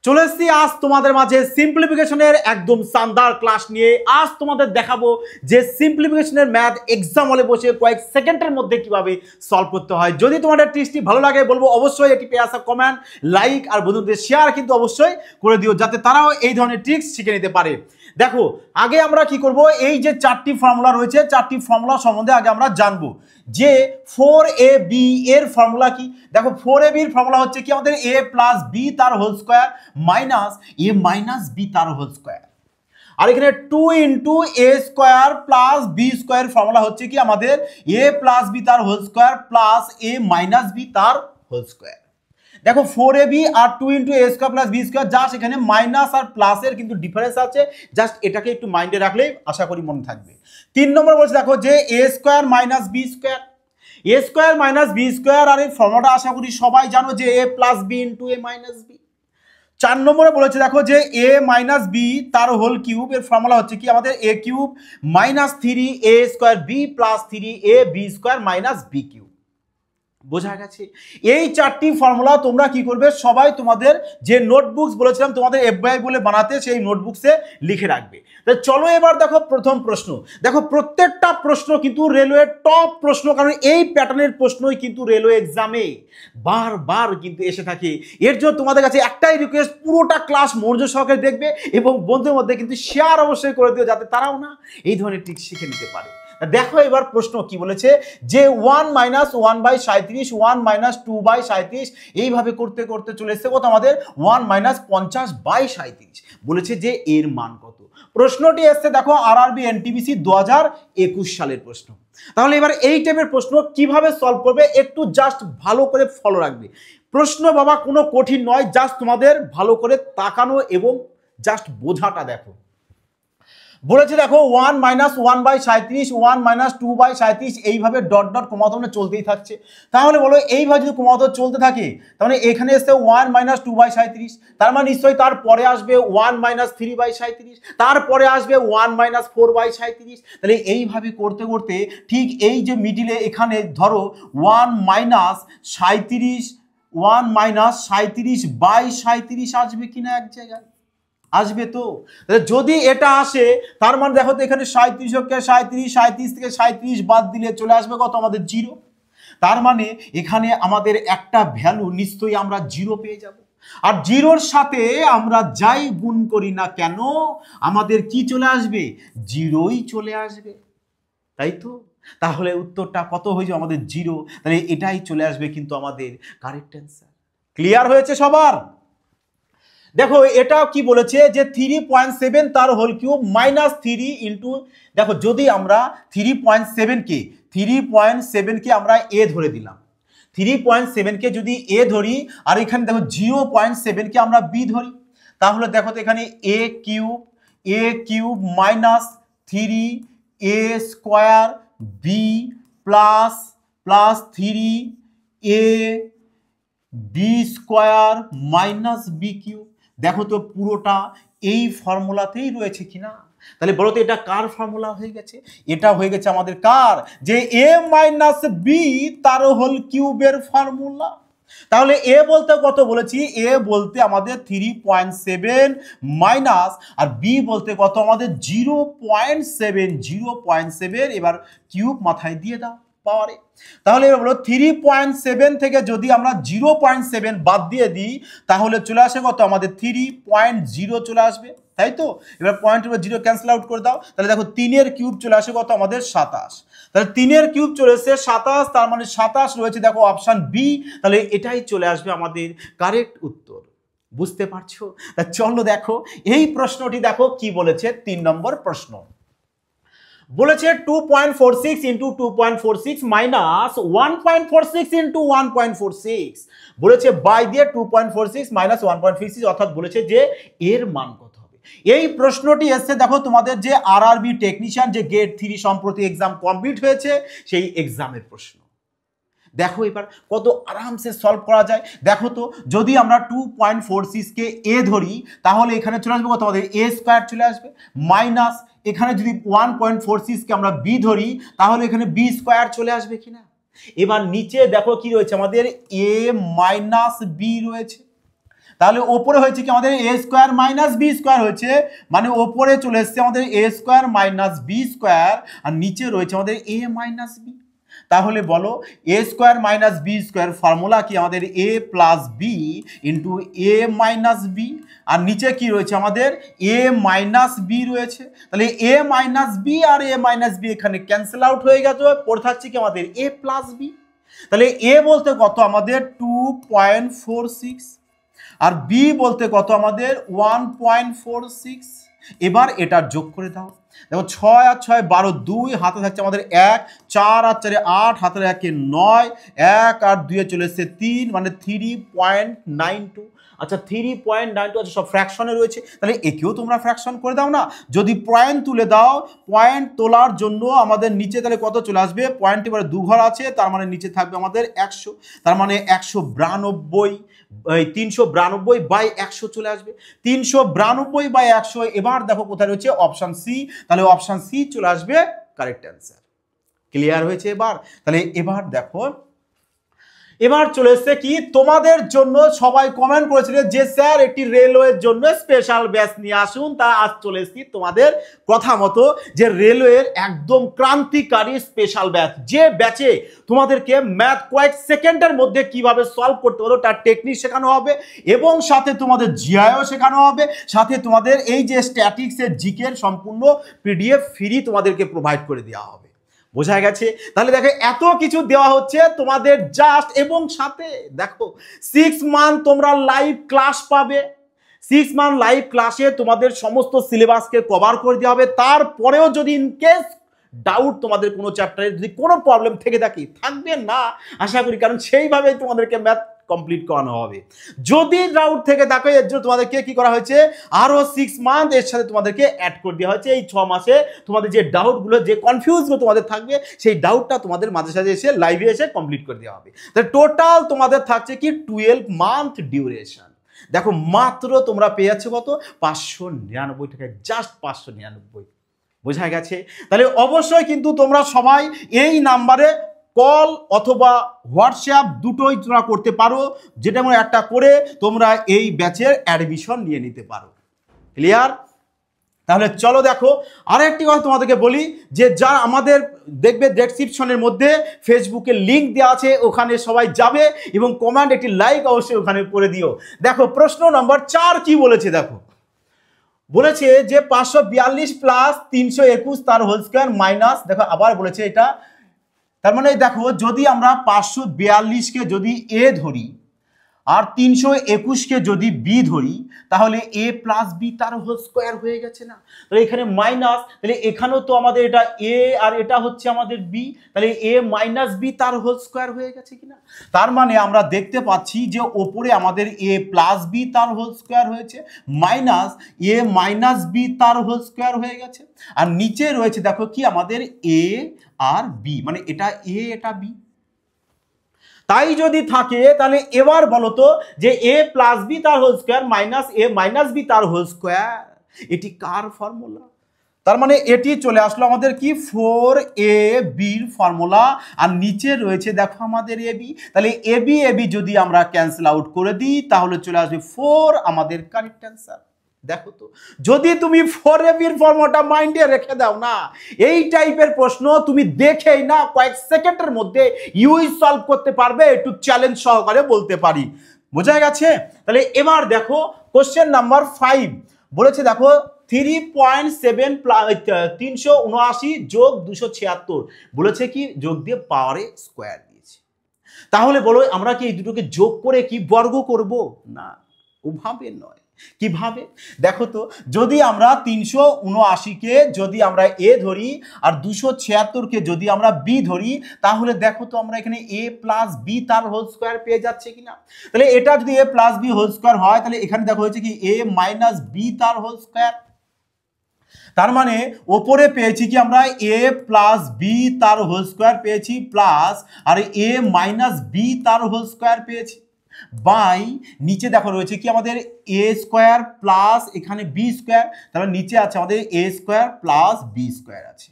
চলে এসেছি আজ তোমাদের মাঝে সিম্পলিফিকেশনের একদম শানদার ক্লাস নিয়ে। আজ তোমাদের দেখাবো যে সিম্পলিফিকেশনের ম্যাথ এক্সাম হলে বসে কয়েক সেকেন্ডের মধ্যে কিভাবে সলভ করতে হয়। যদি তোমাদের টিপসটি ভালো লাগে বলবো অবশ্যই এটি পেয়ে আসা কমেন্ট, লাইক আর বন্ধুদের শেয়ার কিন্তু অবশ্যই করে দিও, যাতে তারাও এই ধরনের ট্রিক্স শিখে নিতে পারে। দেখো আগে আমরা কি করব, এই যে চারটি ফর্মুলা রয়েছে, চারটি ফর্মুলা সম্বন্ধে আগে আমরা জানবো যে 4ab এর ফর্মুলা কি। দেখো 4ab এর ফর্মুলা হচ্ছে কি আমাদের a প্লাস b তার whole square minus a minus b তার হোল স্কয়ার। আর এখানে 2 into a square plus b square formula হচ্ছে কি আমাদের a প্লাস b তার whole square plus a minus b তার হোল স্কয়ার। দেখো 4ab আর 2 into a square plus b square, just এখানে মাইনাস আর প্লাসের কিন্তু ডিফারেন্স আছে, জাস্ট এটাকে একটু মাইন্ডে রাখলেই আশা করি মনে থাকবে। 3 নম্বর বলছে দেখো যে a square minus b square, a square minus b square, আর এই ফর্মুলাটা আশা করি সবাই জানো যে a plus b into a minus b। 4 নম্বরে বলেছে দেখো যে a মাইনাস b তার হোল কিউব, এর ফর্মুলা হচ্ছে কি আমাদের a cube minus 3a square b plus 3a b square minus b cube. বোঝা গেছে? এই চারটি ফর্মুলা তোমরা কি করবে, সবাই তোমাদের যে নোটবুকস বলেছিলাম তোমাদের এফবিআই বলে বানাতে, সেই নোটবুকসে লিখে রাখবে। চলো এবার দেখো প্রথম প্রশ্ন। দেখো প্রত্যেকটা প্রশ্ন কিন্তু রেলওয়ে টপ প্রশ্ন, কারণ এই প্যাটার্নের প্রশ্নই কিন্তু রেলওয়ে এক্সামে বারবার কিন্তু এসে থাকে। এর জন্য তোমাদের কাছে একটাই রিকোয়েস্ট, পুরোটা ক্লাস মনোযোগ সহকারে দেখবে এবং বন্ধুদের মধ্যে কিন্তু শেয়ার অবশ্যই করে দিও, যাতে তারাও না এই ধরনের ট্রিক শিখে নিতে পারে। দেখো এবার প্রশ্ন কি বলেছে যে 1 মাইনাস 1/37 1 মাইনাস 2/37 এইভাবে করতে করতে চলে এসেছে কত আমাদের 1 মাইনাস 50/37। বলেছে যে এর মান কত। প্রশ্নটি এসছে দেখো আরআরবি এনটিপিসি 2021 সালের প্রশ্ন। তাহলে এবার এই টাইপের প্রশ্ন কিভাবে সলভ করবে একটু জাস্ট ভালো করে ফলো রাখবে। প্রশ্ন বাবা কোনো কঠিন নয়, জাস্ট তোমাদের ভালো করে তাকানো এবং জাস্ট বোঝাটা দেখো। বলেছে দেখো 1 মাইনাস 1/37 1 মাইনাস 2/37 এইভাবে ডট ডট ক্রমাগত চলতেই থাকছে। তাহলে বলো এইভাবে যদি ক্রমাগত চলতে থাকে তাহলে এখানে এসে 1 মাইনাস 2/37, তার মানে নিশ্চয়ই তারপরে আসবে 1 মাইনাস 3/37, তারপরে আসবে 1 মাইনাস 4/37। তাহলে এইভাবে করতে করতে ঠিক এই যে মিডিলে এখানে ধরো 1 মাইনাস 37/37 আসবে কিনা এক জায়গায় আসবে। তো যদি এটা আসে তার মানে দেখো তো এখানে 37 থেকে 37 বাদ দিলে চলে আসবে কত আমাদের 0। তার মানে এখানে আমাদের একটা ভ্যালু নিশ্চয়ই আমরা 0 পেয়ে যাব। আর 0-র সাথে আমরা যাই গুণ করি না কেন আমাদের কি চলে আসবে, 0ই চলে আসবে, তাই তো? তাহলে উত্তরটা কত হয়ে যাবে আমাদের 0। তাহলে এটাই চলে আসবে কিন্তু আমাদের কারেক্ট অ্যান্সার। ক্লিয়ার হয়েছে সবার? দেখো এটা কি বলেছে যে 3.7 তার হোল কিউব মাইনাস 3 ইন্টু, দেখো যদি আমরা 3.7কে আমরা এ ধরে দিলাম, 3.7কে যদি এ ধরি আর এখানে দেখো 0.7কে আমরা বি ধরি, তাহলে দেখো তো এখানে a cube minus 3a square b plus 3a b square minus b cube. দেখো তো পুরোটা এই ফর্মুলাতেই রয়েছে কিনা। তাহলে বলো তো এটা কার ফর্মুলা হয়ে গেছে? এটা হয়ে গেছে আমাদের কার, যে এ মাইনাস বি তার হোল কিউবের ফর্মুলা। তাহলে এ বলতে কত বলেছি, এ বলতে আমাদের 3.7 মাইনাস আর বি বলতে কত আমাদের 0.7। এবার কিউব মাথায় দিয়ে দাও পাওয়ারে। তাহলে এবার বলো 3.7 থেকে যদি আমরা 0.7 বাদ দিয়ে দিই তাহলে চলে আসে কত আমাদের 3.0 চলে আসবে, তাই তো? এবার পয়েন্টের উপর 0 ক্যান্সেল আউট করে দাও, তাহলে দেখো 3-এর কিউব চলে আসে কত আমাদের 27। তাহলে 3-এর কিউব চলে এসে 27, তার মানে 27 রয়েছে দেখো অপশন বি। তাহলে এটাই চলে আসবে আমাদের কারেক্ট উত্তর। বুঝতে পারছো? তা চলো দেখো এই প্রশ্নটি দেখো কি বলেছে। 3 নম্বর প্রশ্ন বলেছে 2.46 ইন্টু 2.46 মাইনাস 1.46 ইন্টু 1.46 বলেছে বাই দিয়ে 2.46 মাইনাস 1.46, অর্থাৎ বলেছে যে এর মান কত হবে। এই প্রশ্নটি এসছে দেখো তোমাদের যে আরআরবি টেকনিশিয়ান যে গেট 3 সম্প্রতি এক্সাম কমপ্লিট হয়েছে সেই এক্সামের প্রশ্ন। দেখো এবার কত আরামসে সলভ করা যায়। দেখো তো যদি আমরা 2.46কে এ ধরি তাহলে এখানে চলে আসবে কত আমাদের এ স্কোয়ার চলে আসবে, মাইনাস এখানে যদি 1.46কে আমরা বি ধরি তাহলে এখানে বি স্কোয়ার চলে আসবে কিনা। এবার নিচে দেখো কি রয়েছে আমাদের এ মাইনাস বি রয়েছে, তাহলে ওপরে হয়েছে কি আমাদের a square minus b square হয়েছে, মানে ওপরে চলে এসছে আমাদের a square minus b square, আর নিচে রয়েছে আমাদের এ মাইনাস বি। তাহলে বলো a square minus b square formula কি আমাদের a plus b into a minus b, আর নিচে কি রয়েছে আমাদের এ মাইনাস বি রয়েছে। তাহলে এ মাইনাস বি আর এ মাইনাস বি এখানে ক্যান্সেল আউট হয়ে গেছে, পড়ে থাকছে কি আমাদের এ প্লাস বি। তাহলে এ বলতে কত আমাদের 2.46, আর বি বলতে কত আমাদের 1.46। এবার এটা যোগ করে দাও, দেখো 6 আর 6 12, 2 হাতে থাকছে আমাদের 1, 4 আর 4 8, হাতের 1 9, 1 আর 2 চলে এসছে 3, মানে 3.92। আচ্ছা 3.92, আচ্ছা সব ফ্র্যাকশনে রয়েছে, তাহলে একেও তোমরা ফ্র্যাকশন করে দাও না। যদি পয়েন্ট তুলে দাও, পয়েন্ট তোলার জন্য আমাদের নিচে তাহলে কত চলে আসবে, পয়েন্ট এবারে 2 ঘর আছে, তার মানে নিচে থাকবে আমাদের 100, তার মানে 192, 392 বাই 100 চলে আসবে, 392 বাই 100। এবার দেখো কোথায় রয়েছে অপশন সি, তাহলে অপশন সি চলে আসবে কারেক্ট অ্যান্সার। ক্লিয়ার হয়েছে এবার? তাহলে এবার দেখো, এবার চলে এসছে কি তোমাদের জন্য, সবাই কমেন্ট করেছিল যে স্যার একটি রেলওয়ের জন্য স্পেশাল ব্যাচ নিয়ে আসুন, তা আজ চলে এসছি তোমাদের কথা মতো যে রেলওয়ের একদম ক্রান্তিকারী স্পেশাল ব্যাচ, যে ব্যাচে তোমাদেরকে ম্যাথ কয়েক সেকেন্ডের মধ্যে কিভাবে সলভ করতে হলো তার টেকনিক শেখানো হবে, এবং সাথে তোমাদের জিআইও শেখানো হবে, সাথে তোমাদের এই যে স্ট্যাটিক্সের জিকের সম্পূর্ণ পিডিএফ ফ্রি তোমাদেরকে প্রোভাইড করে দেওয়া হবে। বোঝা গেছে? তাহলে দেখো এত কিছু দেওয়া হচ্ছে তোমাদের জাস্ট, এবং সাথে দেখো 6 মান্থ তোমরা লাইভ ক্লাস পাবে, 6 মান্থ লাইভ ক্লাসে তোমাদের সমস্ত সিলেবাসকে কভার করে দেওয়া হবে। তারপরেও যদি ইনকেস ডাউট তোমাদের কোনো চ্যাপ্টারে যদি কোনো প্রবলেম থেকে থাকে, থাকবে না আশা করি, কারণ সেইভাবেই তোমাদেরকে ম্যাথ কমপ্লিট করানো হবে। যদি ডাউট থেকে থাকে, এর জন্য তোমাদেরকে কি করা হয়েছে, আরো 6 মান্থ এর সাথে তোমাদেরকে অ্যাড করে দেওয়া হয়েছে। এই 6 মাসে তোমাদের যে ডাউটগুলো, যে কনফিউজগুলো তোমাদের থাকবে, সেই ডাউটটা তোমাদের মাঝে সাঝে এসে লাইভে এসে কমপ্লিট করে দেওয়া হবে। তাহলে টোটাল তোমাদের থাকছে কি 12 মান্থ ডিউরেশন। দেখো মাত্র তোমরা পেয়ে যাচ্ছ কত, 599 টাকায়, জাস্ট 599। বোঝা গেছে? তাহলে অবশ্যই কিন্তু তোমরা সবাই এই নাম্বারে কল অথবা হোয়াটসঅ্যাপ দুটোই তোমরা করতে পারো, যেটা কোনো একটা করে তোমরা এই ব্যাচের অ্যাডমিশন নিয়ে নিতে পারো। ক্লিয়ার? তাহলে চলো দেখো আরেকটি কথা তোমাদেরকে বলি, যে যা আমাদের দেখবে ডেসক্রিপশনের মধ্যে ফেসবুকের লিঙ্ক দেওয়া আছে, ওখানে সবাই যাবে এবং কমেন্ট একটি লাইক অবশ্যই ওখানে করে দিও। দেখো প্রশ্ন নম্বর 4 কি বলেছে, দেখো বলেছে যে 542 প্লাস 321 তার হোল স্কয়ার মাইনাস, দেখো আবার বলেছে এটা, তার মানে দেখো যদি আমরা 542কে যদি এ ধরি আর 321কে যদি বি ধরি, তাহলে এ প্লাস বি তার হোল স্কয়ার হয়ে গেছে না? তাহলে এখানে মাইনাস, তাহলে এখানেও তো আমাদের এটা এ আর এটা হচ্ছে আমাদের বি, তাহলে এ মাইনাস বি তার হোল স্কয়ার হয়ে গেছে কিনা? তার মানে আমরা দেখতে পাচ্ছি যে ওপরে আমাদের এ প্লাস বি তার হোল স্কয়ার হয়েছে, মাইনাস এ মাইনাস বি তার হোল স্কয়ার হয়ে গেছে, আর নিচে রয়েছে দেখো কি আমাদের এ আর বি, মানে এটা এ এটা বি। তাই যদি থাকে তাহলে এবার বলো তো যে এ প্লাস বি তার হোল স্কয়ার মাইনাস এ মাইনাস বি তার হোল স্কয়ার, এটি কার ফর্মুলা? তার মানে এটি চলে আসলো আমাদের কি 4ab এর ফর্মুলা, আর নিচে রয়েছে দেখো আমাদের এবি। তাহলে এবি এবি যদি আমরা ক্যান্সেল আউট করে দিই, তাহলে চলে আসবে 4 আমাদের কারেক্ট অ্যান্সার। দেখো তো, যদি তুমি 4ab এর ফর্মুলাটা মাইন্ডে রেখে দাও না, এই টাইপের প্রশ্ন তুমি দেখেই না কয়েক সেকেন্ডের মধ্যে ইউই সলভ করতে পারবে, একটু চ্যালেঞ্জ সহকারে বলতে পারি। বোঝা গেছে? তাহলে এবার দেখো কোশ্চেন নাম্বার 5 বলেছে, দেখো 3.7 379 যোগ 276 বলেছে কি যোগ দিয়ে পাওয়ারে স্কোয়ার দিয়েছে। তাহলে বলো আমরা কি এই দুটোকে যোগ করে কি বর্গ করব? না, ওভাবে নয়। কিভাবে? দেখো তো, যদি আমরা 379কে যদি আমরা এ ধরি আর 276কে যদি আমরা বি ধরি, তাহলে দেখো তো আমরা এখানে এ প্লাস বি তার হোল স্কোয়ার পেয়ে যাচ্ছে কিনা। তাহলে এটা যদি এ প্লাস বি হোল স্কোয়ার হয়, তাহলে এখানে দেখো হয়েছে কি এ মাইনাস বি তার হোল স্কোয়ার। তার মানে ওপরে পেয়েছি কি আমরা এ প্লাস বি তার হোল স্কোয়ার পেয়েছি, plus R a minus B তার হোল স্কোয়ার পেয়েছি, বাই নিচে দেখো রয়েছে কি আমাদের এ স্কোয়ার প্লাস এখানে বি স্কোয়ার, তাহলে নিচে আছে আমাদের a square plus B square আছে।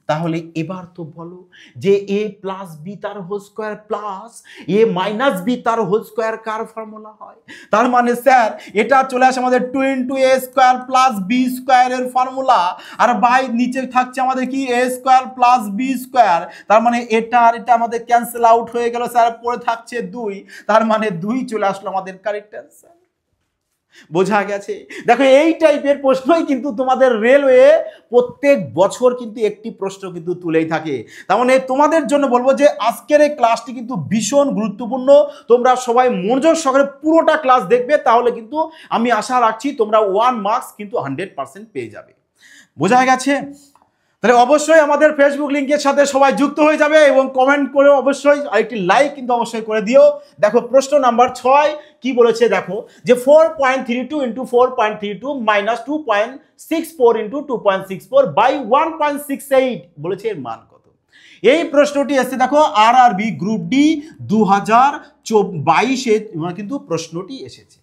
তাহলে এবার তো বলো যে এ প্লাস বি তার হোল স্কোয়ার প্লাস এ মাইনাস বি তার হোল স্কোয়ার কার ফর্মুলা হয়? তার মানে স্যার এটা চলে আসে আমাদের 2 ইন্টু এ স্কোয়ার প্লাস বি স্কোয়ারের ফর্মুলা, আর বাই নিচে থাকছে আমাদের কি এ স্কোয়ার প্লাস বি স্কোয়ার। তার মানে এটা আর এটা আমাদের ক্যান্সেল আউট হয়ে গেল স্যার, পড়ে থাকছে 2, তার মানে 2 চলে আসলো আমাদের কারেক্ট অ্যান্সার। বোঝা গেছে? দেখো এই টাইপের প্রশ্নই কিন্তু তোমাদের রেলওয়ে প্রত্যেক বছর কিন্তু একটি প্রশ্ন কিন্তু তুলেই থাকে। তার মানে তোমাদের জন্য বলবো যে আজকের এই ক্লাসটি কিন্তু ভীষণ গুরুত্বপূর্ণ, তোমরা সবাই মনোযোগ সহকারে পুরোটা ক্লাস দেখবে, তাহলে কিন্তু আমি আশা রাখছি তোমরা 1 মার্কস কিন্তু 100% পেয়ে যাবে। বোঝা গেছে? তাহলে অবশ্যই আমাদের ফেসবুক লিংকের সাথে সবাই যুক্ত হয়ে যাবে এবং কমেন্ট করে অবশ্যই আরেকটি লাইক কিন্তু অবশ্যই করে দিও। দেখো প্রশ্ন নাম্বার 6 কি বলেছে দেখো, যে 4.32 ইন্টু 4.32 মাইনাস 2.64 ইন্টু 2.64 বাই 1.68 বলেছে, এর মান কত? এই প্রশ্নটি এসেছে দেখো আরআরবি গ্রুপ ডি 2022-এ কিন্তু প্রশ্নটি এসেছে।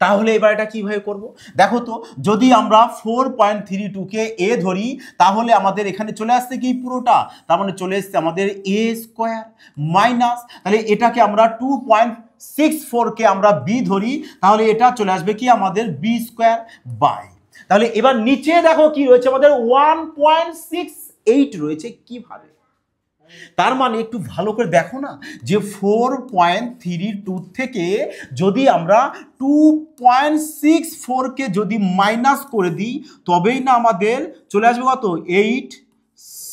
তাহলে এবার এটা কিভাবে করব? দেখো তো, যদি আমরা 4.32 কে এ ধরি তাহলে আমাদের এখানে চলে আসছে কি পুরোটা, তার মানে চলে আসছে আমাদের এ স্কোয়ার মাইনাস, তাহলে এটাকে আমরা 2.64 কে আমরা বি ধরি, তাহলে এটা চলে আসবে কি আমাদের বি স্কোয়ার বাই, তাহলে এবার নিচে দেখো কি রয়েছে আমাদের 1.68 রয়েছে। কিভাবে? তার মানে একটু ভালো করে দেখো না, যে 4.32 থেকে যদি আমরা 2.64 কে যদি মাইনাস করে দিই তবেই না আমাদের চলে আসবে কত 8,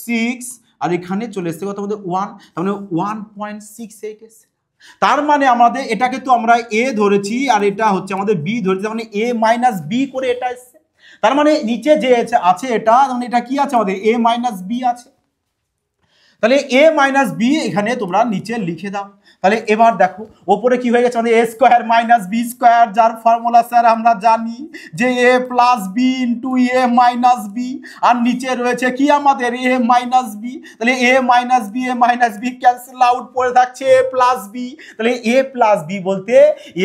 6, আর এখানে চলে এসছে কত আমাদের 1, তার মানে 1.68 এসছে। তার মানে আমাদের এটাকে তো আমরা এ ধরেছি আর এটা হচ্ছে আমাদের বি ধরেছি, তার মানে এ মাইনাস বি করে এটা এসছে। তার মানে নিচে যে আছে এটা, মানে এটা কি আছে আমাদের এ মাইনাস বি আছে, তাহলে এ মাইনাস বি এখানে তোমরা নিচে লিখে দাও। তাহলে এবার দেখো ওপরে কি হয়ে গেছে আমাদের a square minus b square, যার ফর্মুলা স্যার আমরা জানি যে এ plus b into a minus b, আর নিচে রয়েছে কি আমাদের এ মাইনাস বি, তাহলে a minus B cancel out পড়ে থাকছে এ প্লাস বি, তাহলে এ প্লাস বি বলতে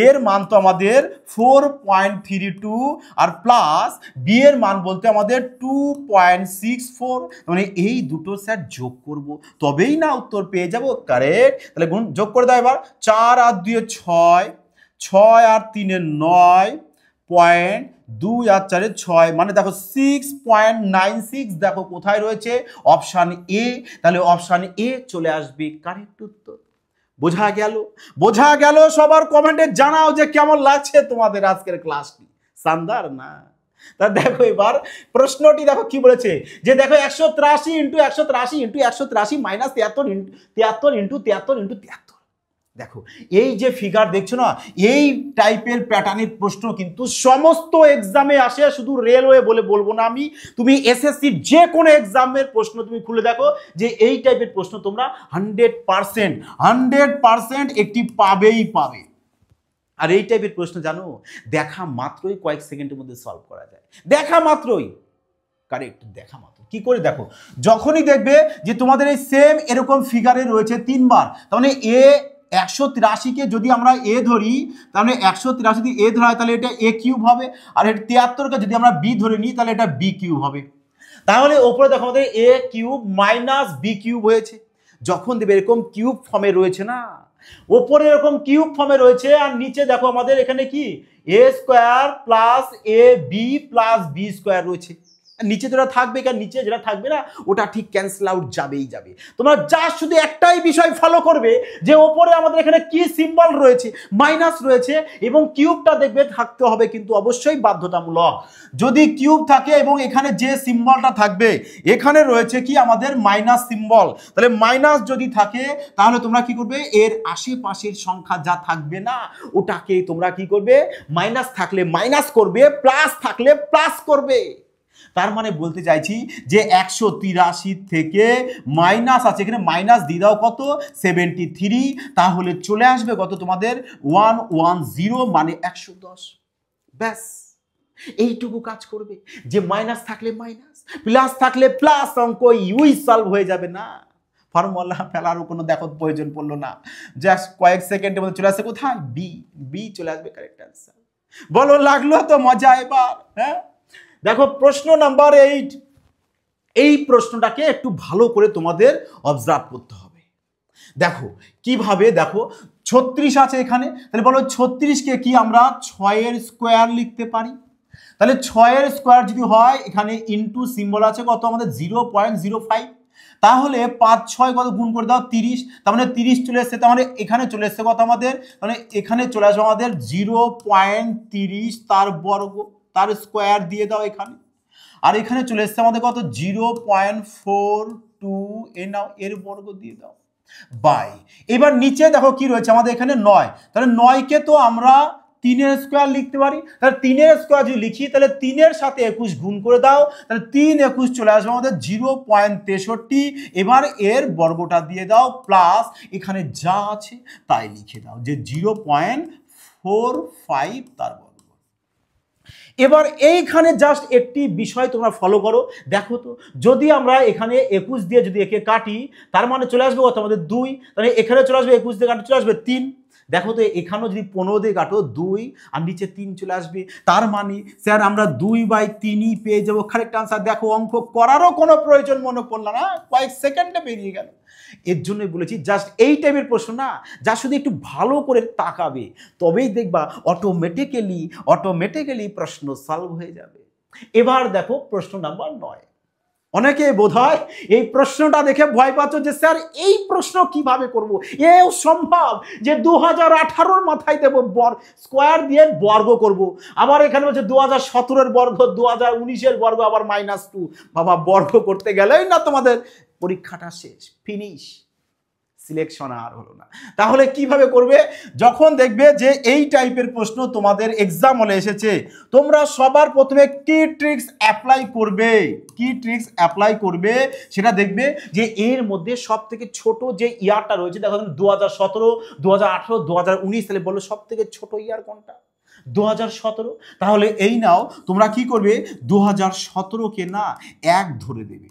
এর মান তো আমাদের 4.32 আর প্লাস বি এর মান বলতে আমাদের 2.64, মানে এই দুটো স্যার যোগ করব তবেই না উত্তর পেয়ে যাব কারেক্ট। তাহলে গুণ যোগ করে দাও এবার, 4 আর 2 6, 6 আর 3 9, 2 আর 4 6, মানে দেখো 6.96 দেখো কোথায় রয়েছে, অপশান এ। তাহলে অপশান এ চলে আসবে কারেক্ট উত্তর। বোঝা গেল? বোঝা গেল? সবার কমেন্টে জানাও যে কেমন লাগছে তোমাদের আজকের ক্লাসটি। শানদার না? তা দেখো এবার প্রশ্নটি দেখো কি বলেছে, যে দেখো 183 into 183 into 183 minus 73 into 73 into 73। দেখো এই যে ফিগার দেখছো না, এই টাইপের প্যাটার্নের প্রশ্ন কিন্তু সমস্ত এক্সামে আসে, শুধু রেলওয়ে বলে বলবো না আমি, তুমি এসএসসি যে কোনো এক্সামের প্রশ্ন তুমি খুলে দেখো যে এই টাইপের প্রশ্ন তোমরা 100% একটি পাবেই পাবে। আর এই টাইপের প্রশ্ন জানো দেখা মাত্রই কয়েক সেকেন্ডের মধ্যে সলভ করা যায়, দেখা মাত্রই কারেক্ট, দেখা মাত্র। কি করে? দেখো যখনই দেখবে যে তোমাদের এই সেম এরকম ফিগারে রয়েছে 3 বার, তার মানে এ 183 কে যদি আমরা এ ধরি, তাহলে 183 যদি এ ধরা হয় তাহলে এটা এ কিউব হবে, আর এটা 73 কে যদি আমরা বি ধরে নিই তাহলে এটা বি কিউব হবে। তাহলে ওপরে দেখো আমাদের এ কিউব মাইনাস বি কিউব হয়েছে। যখন দেবে এরকম কিউব ফর্মে রয়েছে না, ওপরে এরকম কিউব ফর্মে রয়েছে, আর নিচে দেখো আমাদের এখানে কি এ square plus A B plus B square রয়েছে। নিচে যেটা থাকবে, কারণ নিচে যেটা থাকবে না ওটা ঠিক ক্যান্সেল আউট যাবেই যাবে। তোমরা জাস্ট শুধু একটাই বিষয় ফলো করবে, যে ওপরে আমাদের এখানে কি সিম্বল রয়েছে, মাইনাস রয়েছে, এবং কিউবটা দেখবে থাকতে হবে কিন্তু অবশ্যই বাধ্যতামূলক। যদি কিউব থাকে এবং এখানে যে সিম্বলটা থাকবে এখানে রয়েছে কি আমাদের মাইনাস সিম্বল, তাহলে মাইনাস যদি থাকে তাহলে তোমরা কি করবে, এর আশেপাশের সংখ্যা যা থাকবে না ওটাকে তোমরা কি করবে, মাইনাস থাকলে মাইনাস করবে, প্লাস থাকলে প্লাস করবে। তার মানে বলতে চাইছি যে 183 থেকে মাইনাস আছে, এখানে মাইনাস দিয়ে দাও কত 73, তাহলে চলে আসবে কত তোমাদের 110, মানে 110। ব্যাস এইটুকু কাজ করবে, যে মাইনাস থাকলে মাইনাস, প্লাস থাকলে প্লাস, অঙ্ক ইউই সলভ হয়ে যাবে না। ফর্মুলা ফেলারও কোনো দেখো প্রয়োজন পড়লো না, জাস্ট কয়েক সেকেন্ডের মধ্যে চলে আসে কোথায়, বি চলে আসবে কারেক্ট অ্যান্সার। বলো লাগলো তো মজা এবার? হ্যাঁ দেখো প্রশ্ন নাম্বার 8, এই প্রশ্নটাকে একটু ভালো করে তোমাদের অবজার্ভ করতে হবে। দেখো কিভাবে, দেখো 36 আছে এখানে, তাহলে বলো 36কে কি আমরা 6 স্কোয়ার লিখতে পারি? তাহলে 6 স্কোয়ার যদি হয়, এখানে ইনটু সিম্বল আছে কত আমাদের 0.05, তাহলে 5 6 কত গুণ করে দাও 30, তার মানে 30 চলে এসছে, তার মানে এখানে চলে এসছে কত আমাদের, মানে এখানে চলে আসবে আমাদের 0.30 তার বর্গ, তার স্কোয়ার দিয়ে দাও এখানে, আর এখানে চলে এসছে আমাদের কত 0.42 এর বর্গ দিয়ে দাও বাই। এবার নিচে দেখো কি রয়েছে আমাদের এখানে 9, তাহলে 9কে তো আমরা 3 স্কোয়ার লিখতে পারি, তাহলে 3 স্কোয়ার যদি লিখি তাহলে 3 সাথে 21 গুণ করে দাও, তাহলে 3 21 চলে আসবে আমাদের 0.63, এবার এর বর্গটা দিয়ে দাও প্লাস এখানে যা আছে তাই লিখে দাও যে 0.45 তার বর্গ। এবার এইখানে জাস্ট একটি বিষয় তোমরা ফলো করো, দেখো তো যদি আমরা এখানে 21 দিয়ে যদি একে কাটি, তার মানে চলে আসবে কত আমাদের 2, তাহলে এখানে চলে আসবে 21 দিয়ে কাটে চলে আসবে 3, দেখো তো এখানেও যদি 15 দিয়ে কাটো 2 আর নিচে 3 চলে আসবে, তার মানে স্যার আমরা 2/3 পেয়ে যাবো কারেক্ট আনসার। দেখো অঙ্ক করারও কোনো প্রয়োজন মনে পড়লো না, কয়েক সেকেন্ডে বেরিয়ে গেল। এর জন্যই বলেছি জাস্ট এই টাইপের প্রশ্ন না, যা শুধু একটু ভালো করে তাকাবে তবেই দেখবা অটোমেটিক্যালি প্রশ্ন সলভ হয়ে যাবে। এবার দেখো প্রশ্ন নাম্বার 9। অনেকে বোধহয় এই প্রশ্নটা দেখে ভয় পাচ্ছ যে স্যার এই প্রশ্ন কিভাবে করব, এও সম্ভব যে 2018 মাথায় দেব স্কোয়ার দিয়ে বর্গ করব, আবার এখানে হচ্ছে 2017 বর্গ, 2019 বর্গ, আবার -2, বাবা বর্গ করতে গেলেই না তোমাদের পরীক্ষাটা শেষ, ফিনিশ, সিলেকশন আর হলো না। তাহলে কিভাবে করবে? যখন দেখবে যে এই টাইপের প্রশ্ন তোমাদের এক্সাম হলে এসেছে, তোমরা সবার প্রথমে কি ট্রিক্স অ্যাপ্লাই করবে সেটা দেখবে যে এর মধ্যে সব থেকে ছোট যে ইয়ারটা রয়েছে, দেখো 2017, 2018, 2019, তাহলে বলো সব থেকে ছোট ইয়ার কোনটা? 2017। তাহলে এই নাও তোমরা কি করবে, 2017কে না 1 ধরে দেবে,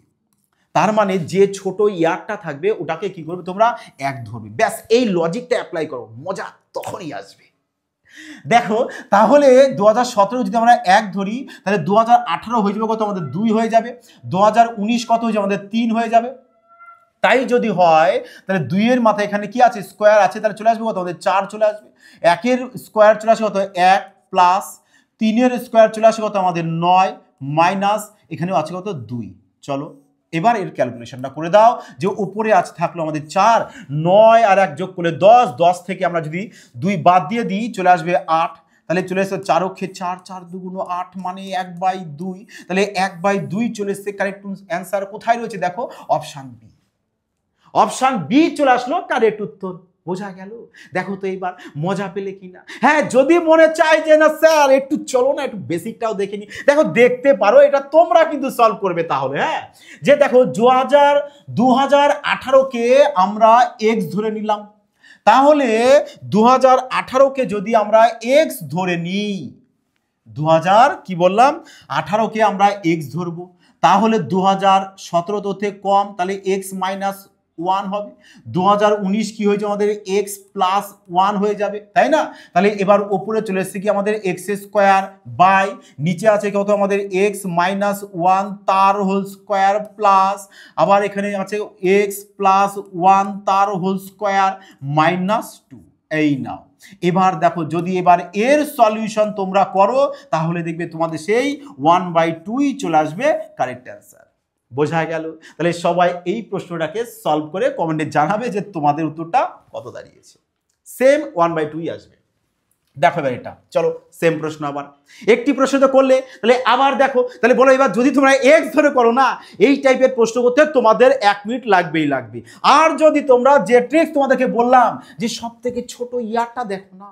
তার মানে যে ছোট ইয়ারটা থাকবে ওটাকে কি করবে তোমরা 1 ধরবে, ব্যাস এই লজিকটা অ্যাপ্লাই করো, মজা তখনই আসবে। দেখো তাহলে 2017 যদি আমরা 1 ধরি, তাহলে 2018 হয়ে যাবে কত আমাদের 2 হয়ে যাবে, 2019 কত হয়ে যাবে আমাদের 3 হয়ে যাবে। তাই যদি হয় তাহলে 2 এর মাথায় এখানে কি আছে স্কোয়ার আছে, তাহলে চলে আসবে কত আমাদের 4 চলে আসবে, 1 এর স্কোয়ার চলে আসবে কত 1 প্লাস 3 এর স্কোয়ার চলে আসবে কত আমাদের 9 মাইনাস এখানেও আছে কত 2। চলো এবার এর ক্যালকুলেশনটা করে দাও, যে উপরে আছে থাকলো আমাদের 4, 9 আর 1 যোগ করলে 10, 10 থেকে আমরা যদি 2 বাদ দিয়ে দিই চলে আসবে 8, তাহলে চলে এসছে 4 অক্ষে 4, 4 দুগুণ 8 মানে 1/2, তাহলে 1/2 চলে এসছে। কারেক্ট অ্যান্সার কোথায় রয়েছে দেখো অপশান বি চলে আসলো কারেক্ট উত্তর। বোঝা গেল? দেখো তো এইবার মজা পেলে কিনা। হ্যাঁ, যদি মনে চাই যে না স্যার একটু চলো না একটু বেসিকটাও দেখে নি, দেখো দেখতে পারো, এটা তোমরা কিন্তু সলভ করবে তাহলে। হ্যাঁ, যে দেখো 2018কে আমরা এক্স ধরে নিলাম, তাহলে 2018কে যদি আমরা এক্স ধরে নিই, 2018কে আমরা এক্স ধরবো, তাহলে 2017 থেকে কম, তাহলে এক্স মাইনাস 1 হবে, 2019 কি হয়েছে আমাদের এক্স প্লাস 1 হয়ে যাবে, তাই না? তাহলে এবার উপরে চলে এসেছে কি আমাদের এক্স স্কোয়ার বাই নিচে আছে কত আমাদের এক্স মাইনাস 1 তার হোল স্কোয়ার প্লাস আবার এখানে আছে এক্স প্লাস 1 তার হোল স্কোয়ার -2। এই নাও এবার দেখো যদি এবার এর সলিউশন তোমরা করো তাহলে দেখবে তোমাদের সেই 1/2 চলে আসবে কারেক্ট অ্যান্সার। বোঝা গেল? তাহলে সবাই এই প্রশ্নটাকে সলভ করে কমেন্টে জানাবে যে তোমাদের উত্তরটা কত দাঁড়িয়েছে। সেম 1/2 আসবে। দেখো এবার এটা, চলো সেম প্রশ্ন আবার একটি প্রশ্ন তো করলে, তাহলে আবার দেখো, তাহলে বলো এবার যদি তোমরা এক্স ধরে করো না, এই টাইপের প্রশ্ন করতে তোমাদের 1 মিনিট লাগবে। আর যদি তোমরা যে ট্রিক্স তোমাদেরকে বললাম যে সব থেকে ছোট ইয়ারটা দেখো না,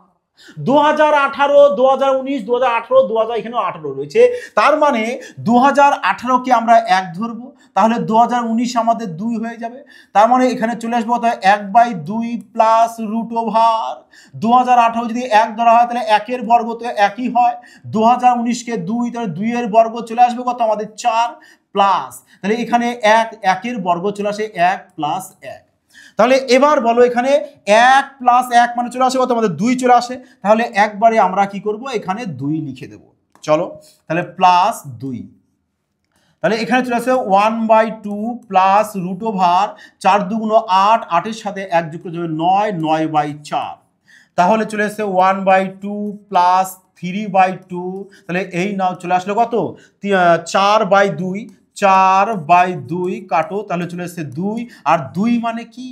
2018, 2019, 2018, 2000 এখানেও 18 রয়েছে, তার মানে 2018কে আমরা 1 ধরবো, তাহলে 2019 আমাদের 2 হয়ে যাবে, তার মানে এখানে চলে আসবো 1/2 প্লাস √ওভার 2018 যদি 1 ধরা হয় তাহলে 1 এর বর্গ তো একই হয়, 2019কে 2, তাহলে 2 এর বর্গ চলে আসবে কত আমাদের 4 প্লাস, তাহলে এখানে 1 এর বর্গ চলে আসে 1 প্লাস 1। তাহলে এবার বলো এখানে 1 প্লাস 1 মানে চলে আসে কত আমাদের 2 চলে আসে, তাহলে একবারে আমরা কি করব এখানে 2 লিখে দেব। চলো তাহলে প্লাস 2, তাহলে এখানে চলে আসে 1/2 প্লাস রুট ওভার 4 দুগুণ 8, 8-এর সাথে 1 যুক্ত যাবে 9, 9/4। তাহলে চলে আসে 1/2 প্লাস 3/2, তাহলে এই নাও চলে আসলো কত 4/2, 4/2 কাটো, তাহলে চলে আসছে 2। আর 2 মানে কি,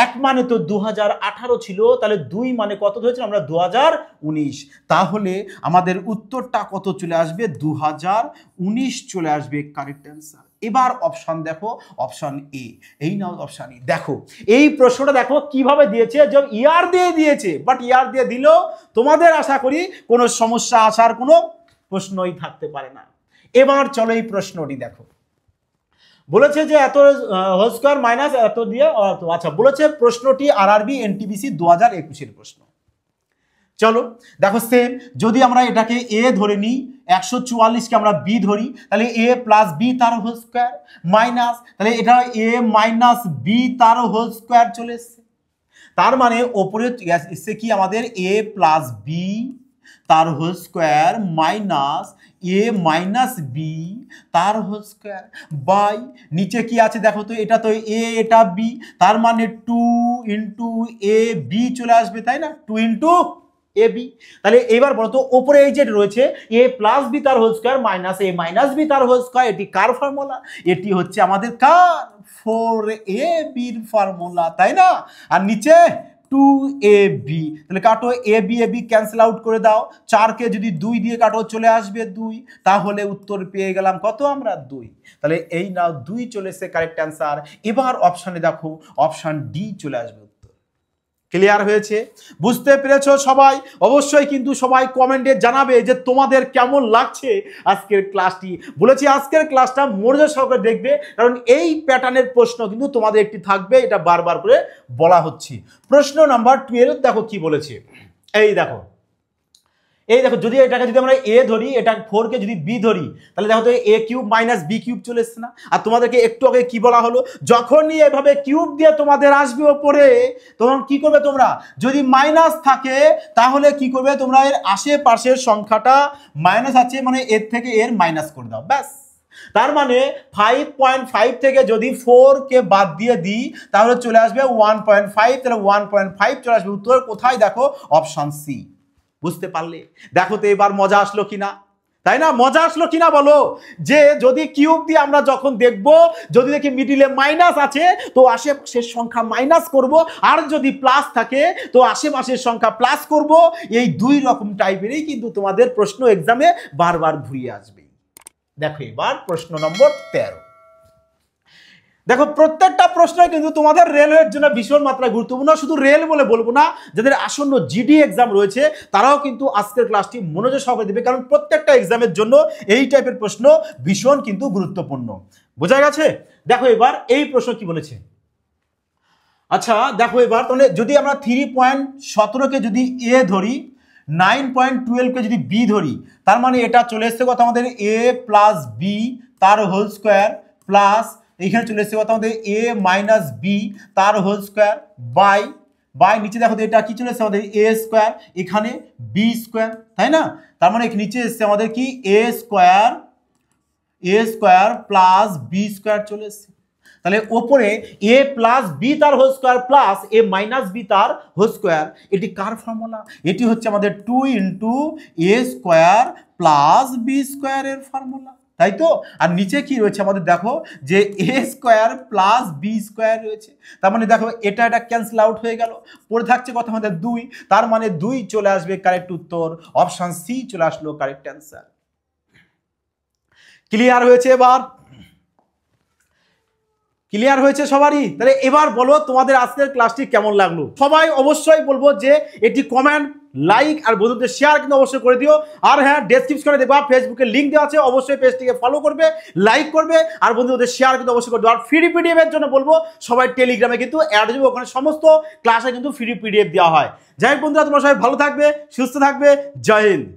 1 মানে তো 2018 ছিল, তাহলে 2 মানে কত ধরেছিল আমরা 2019। তাহলে আমাদের উত্তরটা কত চলে আসবে 2019 চলে আসবে কারেক্ট অ্যান্সার। এবার অপশন দেখো, অপশন এ, এই নাও অপশন ই। দেখো এই প্রশ্নটা দেখো কিভাবে দিয়েছে, যে ইয়ার দিয়ে দিয়েছে, বাট ইয়ার দিয়ে দিলেও তোমাদের আশা করি কোনো সমস্যা আসার কোনো প্রশ্নই থাকতে পারে না। এবার চলো এই প্রশ্নটি দেখো, বলেছে যে এত হোল স্কয়ার মাইনাস এত দিয়ে, আচ্ছা বলেছে প্রশ্নটি আরআরবি এনটিপিসি 2021-এর প্রশ্ন। চলো দেখো সেম, যদি আমরা এটাকে এ ধরে নিই, 144কে আমরা বি ধরি, তাহলে এ প্লাস বি তার হোল স্কয়ার মাইনাস, তাহলে এটা এ মাইনাস বি তার হোল স্কয়ার চলে এসছে। তার মানে ওপরে এসছে কি আমাদের এ প্লাস বি তার হোল স্কয়ার মাইনাস এ মাইনাস বি তার হোল স্কয়ার বাই নিচে কি আছে দেখো তো, এটা তো এ এটা বি, তার মানে 2 ইন্টু এ বি চলে আসবে, তাই না, 2 ইন্টু এ বি। তাহলে এবার বলো তো ওপরে এই যে রয়েছে এ প্লাস বি তার হোল স্কয়ার মাইনাস এ মাইনাস বি তার হোল স্কয়ার, এটি কার ফর্মুলা, এটি হচ্ছে আমাদের কার 4ab এর ফর্মুলা, তাই না। আর নিচে 2ab, তাহলে কাটো এ বি ক্যান্সেল আউট করে দাও, 4কে যদি 2 দিয়ে কাটো চলে আসবে 2, তাহলে উত্তর পেয়ে গেলাম কত আমরা 2। তাহলে এই নাও 2 চলে এসে কারেক্ট অ্যান্সার। এবার অপশনে দেখো অপশন ডি চলে আসবে উত্তর। ক্লিয়ার হয়েছে, বুঝতে পেরেছো সবাই? অবশ্যই কিন্তু সবাই কমেন্টে জানাবে যে তোমাদের কেমন লাগছে আজকের ক্লাসটি। বলেছি আজকের ক্লাসটা মনোযোগ সহকারে দেখবে, কারণ এই প্যাটার্নের প্রশ্ন কিন্তু তোমাদের একটি থাকবে, এটা বারবার করে বলা হচ্ছে। প্রশ্ন নাম্বার 12 দেখো কি বলেছে, এই দেখো যদি এটাকে যদি আমরা এ ধরি, এটা 4কে যদি বি ধরি, তাহলে দেখো তো এ কিউব মাইনাস বি কিউব চলে এসছে না। আর তোমাদেরকে একটু আগে কি বলা হলো, যখনই এভাবে কিউব দিয়ে তোমাদের আসবে ওপরে, তখন কি করবে তোমরা, যদি মাইনাস থাকে তাহলে কি করবে তোমরা, এর আশেপাশের সংখ্যাটা মাইনাস আছে মানে এর থেকে এর মাইনাস করে দাও, ব্যাস। তার মানে 5.5 থেকে যদি 4কে বাদ দিয়ে দিই তাহলে চলে আসবে 1.5, তাহলে 1.5 চলে আসবে উত্তর কোথায়, দেখো অপশন সি। বুঝতে পারলে? দেখো তো এবার মজা আসলো কিনা, তাই না, মজা আসলো কিনা বলো, যে যদি কিউব দিয়ে আমরা যখন দেখব, যদি দেখি মিডিলে মাইনাস আছে তো আশেপাশের সংখ্যা মাইনাস করব, আর যদি প্লাস থাকে তো আশেপাশের সংখ্যা প্লাস করব। এই দুই রকম টাইপেরই কিন্তু তোমাদের প্রশ্ন এক্সামে বারবার ঘুরিয়ে আসবে। দেখো এবার প্রশ্ন নম্বর 13। দেখো প্রত্যেকটা প্রশ্ন কিন্তু তোমাদের রেলওয়ের জন্য ভীষণ মাত্রায় গুরুত্বপূর্ণ। শুধু রেল বলে বলবো না, যাদের আসন্ন জিডি এক্সাম রয়েছে তারাও কিন্তু আজকের ক্লাসটি মনোযোগ সহকারে দেবে, কারণ প্রত্যেকটা এক্সামের জন্য এই টাইপের প্রশ্ন ভীষণ কিন্তু গুরুত্বপূর্ণ। বোঝা গেছে? দেখো এবার এই প্রশ্ন কি বলেছে। আচ্ছা দেখো এবার তাহলে যদি আমরা 3.17কে যদি এ ধরি, 9.12কে যদি বি ধরি, তার মানে এটা চলে এসছে কথা আমাদের এ প্লাস বি তার হোল স্কোয়ার প্লাস এইখানে চলে এসছে কথা আমাদের এ মাইনাস বি তার হোল স্কোয়ার বাই নিচে দেখো এটা কি চলে এসছে আমাদের এ স্কোয়ার, এখানে বি স্কোয়ার, তাই না। তার মানে নিচে এসছে আমাদের কি এ স্কোয়ার প্লাস বি স্কোয়ার চলে এসছে। তাহলে ওপরে এ প্লাস বি তার হোল স্কোয়ার প্লাস এ মাইনাস বি তার হোল স্কোয়ার, এটি কার ফর্মুলা, এটি হচ্ছে আমাদের 2 ইন্টু এ স্কোয়ার প্লাস বি স্কোয়ারের ফর্মুলা, তাই তো। আর নিচে কি রয়েছে আমাদের দেখো যে এ স্কোয়ার প্লাস বি স্কোয়ার রয়েছে, তার মানে দেখো এটা ক্যান্সেল আউট হয়ে গেল, পড়ে থাকছে কথা আমাদের 2, তার মানে 2 চলে আসবে কারেক্ট উত্তর, অপশন সি চলে আসলো কারেক্ট অ্যান্সার। ক্লিয়ার হয়েছে? এবার ক্লিয়ার হয়েছে সবারই? তাহলে এবার বলো তোমাদের আজকের ক্লাসটি কেমন লাগলো। সবাই অবশ্যই বলবো যে এটি কমেন্ট, লাইক আর বন্ধুদের শেয়ার কিন্তু অবশ্যই করে দিও। আর হ্যাঁ, ডেসক্রিপশনে দেখবা ফেসবুকে লিঙ্ক দেওয়া আছে, অবশ্যই পেজটিকে ফলো করবে, লাইক করবে আর বন্ধুদের শেয়ার কিন্তু অবশ্যই করে দেবো। আর ফ্রি পিডিএফ এর জন্য বলবো সবাই টেলিগ্রামে কিন্তু অ্যাড দেবো, ওখানে সমস্ত ক্লাসে কিন্তু ফ্রি পিডিএফ দেওয়া হয়। যাই হোক বন্ধুরা, তোমরা সবাই ভালো থাকবে, সুস্থ থাকবে, জয় হিন্দ।